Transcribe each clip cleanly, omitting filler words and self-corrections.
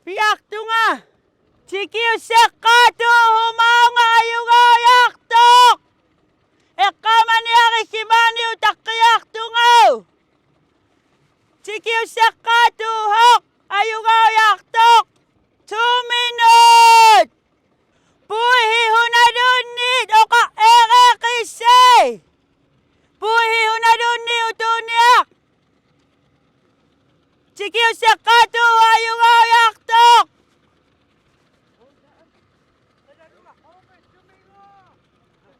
Piaktunga! Sikiusakatu humaunga ayunga yaktok! Ekamani arisimani utakiyaktunga! Sikiusakatu hok ayunga yaktok! 2 minutes! Puhi hunadunit oka erekisay! Puhi hunaduni utuniak! Sikiusakatu ayunga yaktok!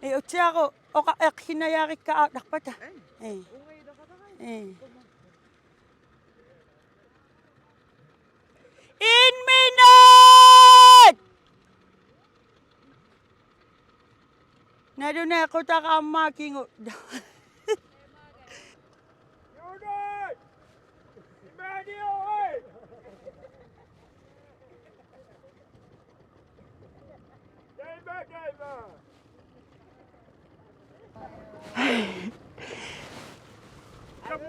Utsako oka hinayari ka nakpata. In minute! Naduna ako taka makingo. Unit! Immediately! David! Come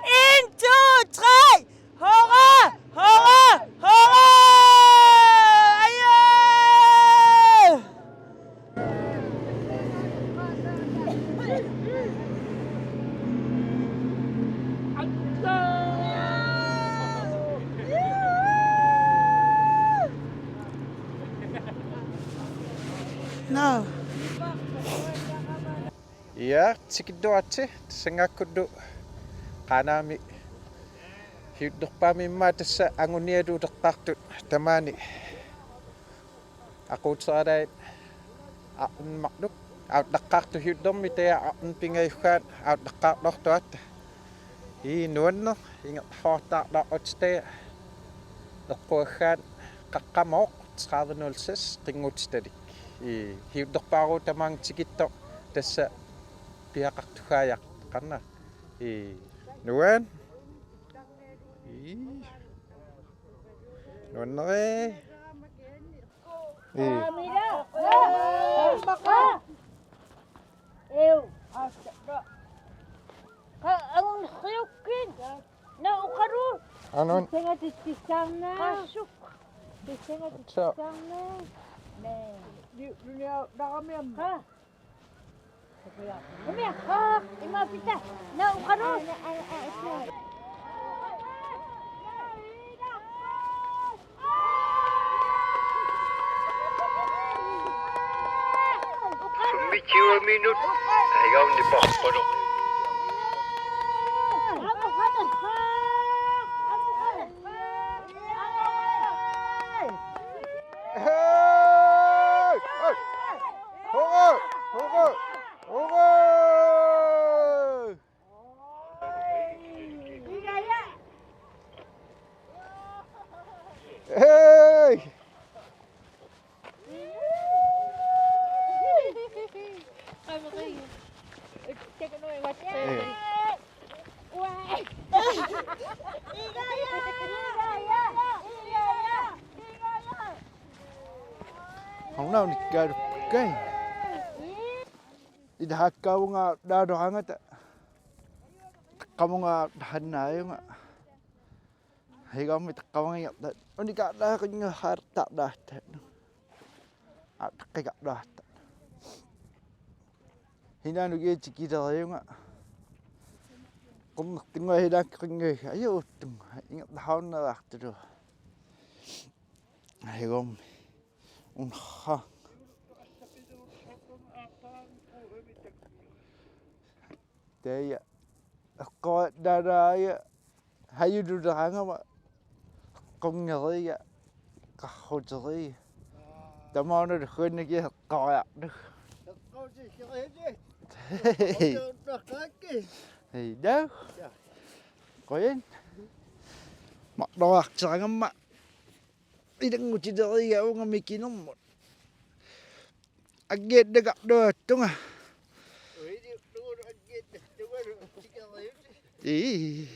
In, 2, 3! Hurra! Hurra! Hurra! Ayo! No. Iya, sikiddo atse sengakuddo kanami hidup pamimma tassa anguniadu deqartut tamani aku tsarai aun makduk out deqartu hidup mitea aun pingayukan out deqartortuat I nuanno ingat hota da otste deqohan qaqqamok tsqadenulsis qingutstadik I hidup paru tamang sikitto tassa piaqartugaayaq qarna nuan nuannere Ang khiyukin na ukaru. anon Tinga titisang na. Pasok. Tinga titisang na. Dunia dakamyam. Ha? Kami ha, imapita na ukaru. Mikiwa minut. Ayaw ni Bakpano. Không nào nịch gà được cái đi hạt câu nga đa đồ hàng á câu nga hành này nga hay có mình câu nga nhập đấy anh đi cả đa cái như hạt tạo đa thế cái gặp đa hiện nay người chỉ kia rồi nga cũng tiếng người đang cái người ấy yêu từng nhập thao nó lạc rồi hay không ha thế coi đa ra hay như được hàng không ạ công nhớ đấy cả hồi rồi tao mau nó được khơi này kia coi ạ được thì đó coi mặc đồ mặc sáng lắm ạ đi đứng ngồi trên đây gạo ngâm mì kín không một anh ghét được gặp được đúng à ý